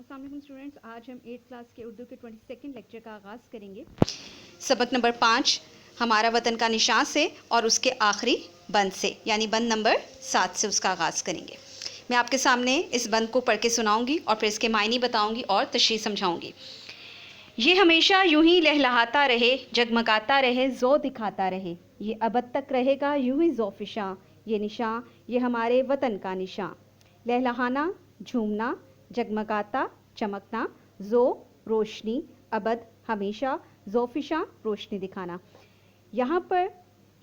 अस्सलाम वालेकुम स्टूडेंट्स, आज हम 8th क्लास के उर्दू के 22nd लेक्चर का आगाज़ करेंगे। सबक नंबर 5 हमारा वतन का निशान से और उसके आखिरी बंद से, यानी बंद नंबर 7 से उसका आगाज़ करेंगे। मैं आपके सामने इस बंद को पढ़ के सुनाऊंगी और फिर इसके मायने बताऊंगी और तशरीह समझाऊंगी। ये हमेशा यूं ही लहलहाता रहे, जगमगाता रहे, ज़ो दिखाता रहे, ये अबद तक रहेगा यूं ही ज़ोफ़िशां, ये निशान ये हमारे वतन का निशान। लहलहाना झूमना, जगमगाता चमकना, ज़ो रोशनी, अबद हमेशा, ज़ोफ़िशां रोशनी दिखाना। यहाँ पर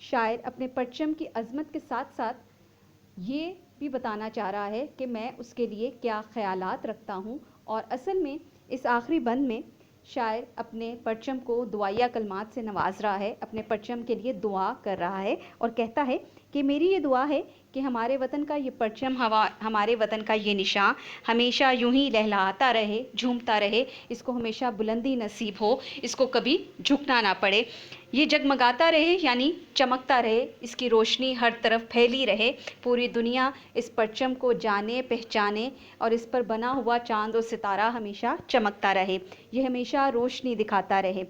शायर अपने परचम की अज़मत के साथ साथ ये भी बताना चाह रहा है कि मैं उसके लिए क्या ख़यालात रखता हूँ, और असल में इस आखिरी बंद में शायर अपने परचम को दुआया कलमात से नवाज रहा है, अपने परचम के लिए दुआ कर रहा है और कहता है कि मेरी ये दुआ है कि हमारे वतन का ये परचम, हमारे वतन का ये निशान हमेशा यूं ही लहलहाता रहे, झूमता रहे, इसको हमेशा बुलंदी नसीब हो, इसको कभी झुकना ना पड़े, ये जगमगाता रहे यानी चमकता रहे, इसकी रोशनी हर तरफ फैली रहे, पूरी दुनिया इस परचम को जाने पहचाने और इस पर बना हुआ चांद और सितारा हमेशा चमकता रहे, ये हमेशा रोशनी दिखाता रहे,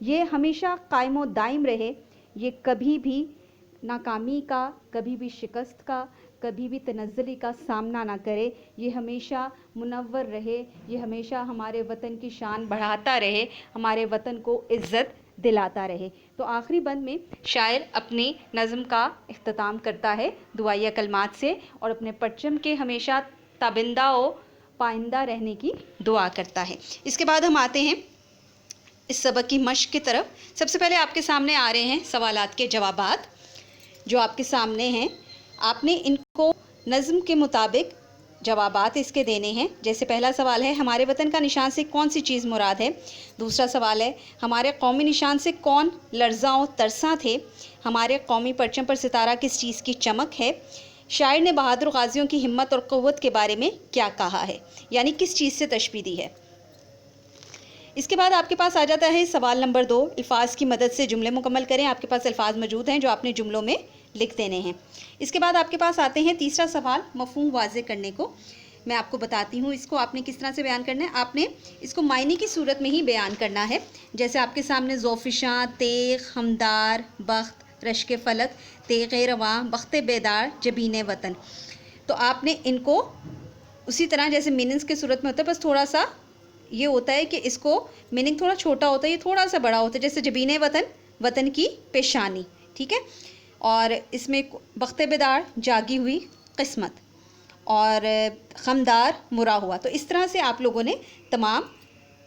ये हमेशा कायमो दाइम रहे, ये कभी भी नाकामी का, कभी भी शिकस्त का, कभी भी तनज़्ज़ुली का सामना ना करे, ये हमेशा मुनव्वर रहे, ये हमेशा हमारे वतन की शान बढ़ाता रहे, हमारे वतन को इज़्ज़त दिलाता रहे। तो आखिरी बंद में शायर अपनी नज़म का इख्तिताम करता है दुआया कलमात से और अपने परचम के हमेशा ताबिंदा और पाइंदा रहने की दुआ करता है। इसके बाद हम आते हैं इस सबक की मश्क की तरफ। सबसे पहले आपके सामने आ रहे हैं सवालात के जवाबात जो आपके सामने हैं। आपने इनको नज़म के मुताबिक जवाबात इसके देने हैं। जैसे पहला सवाल है, हमारे वतन का निशान से कौन सी चीज़ मुराद है। दूसरा सवाल है, हमारे कौमी निशान से कौन लर्ज़ा और तरसा थे। हमारे कौमी परचम पर सितारा किस चीज़ की चमक है। शायर ने बहादुर गाज़ियों की हिम्मत और क़ुव्वत के बारे में क्या कहा है, यानी किस चीज़ से तशबीह दी है। इसके बाद आपके पास आ जाता है सवाल नंबर 2, अल्फाज की मदद से जुमले मुकम्मल करें। आपके पास अल्फाज मौजूद हैं जो आपने जुमलों में लिख देने हैं। इसके बाद आपके पास आते हैं तीसरा सवाल, मफ़हूम वाज़े करने को। मैं आपको बताती हूँ इसको आपने किस तरह से बयान करना है। आपने इसको मायने की सूरत में ही बयान करना है। जैसे आपके सामने ज़ोफ़िशां, तेग़, हमदार, बख्त, रश्क फ़लक, तेग़ रवां, बख्त बेदार, जबीन वतन। तो आपने इनको उसी तरह जैसे मीनिंग्स की सूरत में होता है, बस थोड़ा सा ये होता है कि इसको मीनिंग थोड़ा छोटा होता है, ये थोड़ा सा बड़ा होता है। जैसे जबीन वतन, वतन की पेशानी, ठीक है। और इसमें बख्त बेदार, जागी हुई किस्मत, और खमदार, मुरा हुआ। तो इस तरह से आप लोगों ने तमाम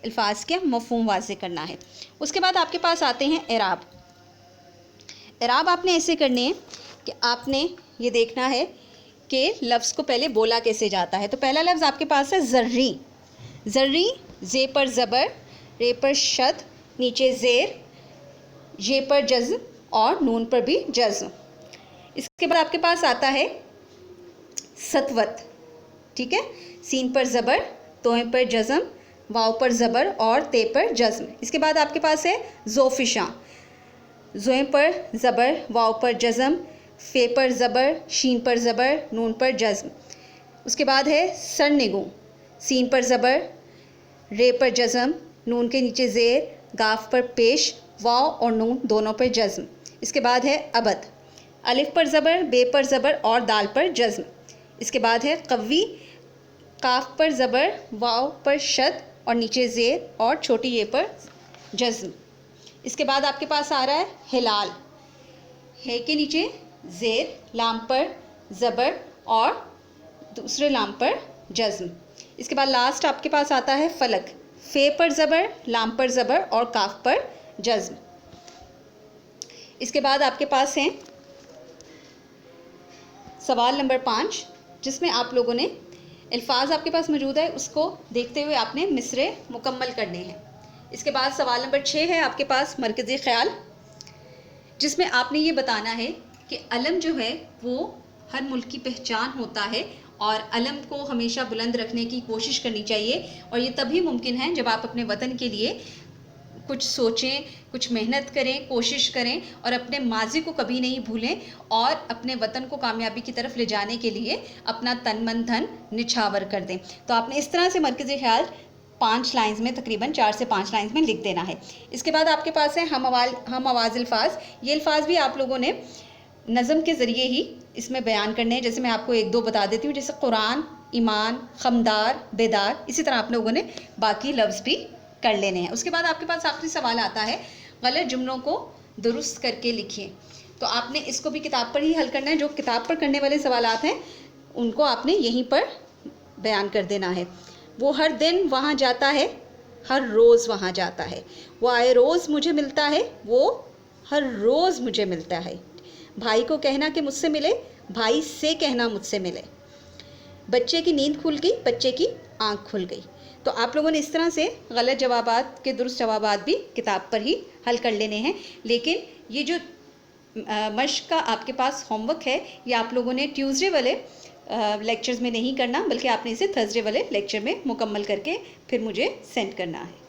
अल्फाज के मफ़हूम वाज़े करना है। उसके बाद आपके पास आते हैं एराब। एराब आपने ऐसे करने हैं कि आपने ये देखना है कि लफ्ज़ को पहले बोला कैसे जाता है। तो पहला लफ्ज़ आपके पास है ज़र्री। ज़र्री, ज़े पर ज़बर, रे पर शद, नीचे ज़ेर, ये पर जज़्म और नून पर भी जज़्म। इसके बाद आपके पास आता है सतवत, ठीक है। सीन पर ज़बर, तोए पर जज़्म, वाव पर ज़बर और ते पर जज़्म। इसके बाद आपके पास है ज़ोफ़िशां, ज़ोए पर ज़बर, वाव पर जज़्म, फ़े पर ज़बर, शीन पर ज़बर, नून पर जज़्म। उसके बाद है सरनिगू, सीन पर ज़बर, रे पर जज़्म, नून के नीचे ज़ेर, गाफ पर पेश, वाव और नून दोनों पर जज़्म। इसके बाद है अबद, अलिफ पर ज़बर, बे पर ज़बर और दाल पर जज़्म। इसके बाद है कव्वी, काफ पर ज़बर, वाव पर शद और नीचे ज़ेर और छोटी ये पर जज़्म। इसके बाद आपके पास आ रहा है हिलाल, है के नीचे ज़ेर, लाम पर ज़बर और दूसरे लाम पर जज़्म। इसके बाद लास्ट आपके पास आता है फ़लक, फ़े पर ज़बर, लाम पर ज़बर और काफ पर जज़्म। इसके बाद आपके पास हैं सवाल नंबर 5, जिसमें आप लोगों ने अल्फाज आपके पास मौजूद है उसको देखते हुए आपने मिसरे मुकम्मल करने हैं। इसके बाद सवाल नंबर 6 है आपके पास मरकज़ी ख़याल, जिसमें आपने ये बताना है कि अलम जो है वो हर मुल्क की पहचान होता है और अलम को हमेशा बुलंद रखने की कोशिश करनी चाहिए, और ये तभी मुमकिन है जब आप अपने वतन के लिए कुछ सोचें, कुछ मेहनत करें, कोशिश करें और अपने माजी को कभी नहीं भूलें और अपने वतन को कामयाबी की तरफ ले जाने के लिए अपना तन मन धन निछावर कर दें। तो आपने इस तरह से मरकज़ी ख़याल 5 लाइंस में, तकरीबन 4 से 5 लाइंस में लिख देना है। इसके बाद आपके पास है हम आवाज़ अल्फाज। ये अल्फाज भी आप लोगों ने नज़म के ज़रिए ही इसमें बयान करने हैं। जैसे मैं आपको 1-2 बता देती हूँ, जैसे कुरान, ईमान, खमदार, बेदार, इसी तरह आप लोगों ने बाकी लफ्ज़ भी कर लेने हैं। उसके बाद आपके पास आखिरी सवाल आता है, गलत जुमलों को दुरुस्त करके लिखिए। तो आपने इसको भी किताब पर ही हल करना है। जो किताब पर करने वाले सवालात हैं उनको आपने यहीं पर बयान कर देना है। वो हर दिन वहाँ जाता है, हर रोज़ वहाँ जाता है। वो आए रोज़ मुझे मिलता है, वो हर रोज़ मुझे मिलता है। भाई को कहना कि मुझसे मिले, भाई से कहना मुझसे मिले। बच्चे की नींद खुल गई, बच्चे की आँख खुल गई। तो आप लोगों ने इस तरह से गलत जवाबात के दुरुस्त जवाबात भी किताब पर ही हल कर लेने हैं। लेकिन ये जो मश्क का आपके पास होमवर्क है, ये आप लोगों ने ट्यूसडे वाले लेक्चर्स में नहीं करना, बल्कि आपने इसे थर्सडे वाले लेक्चर में मुकम्मल करके फिर मुझे सेंड करना है।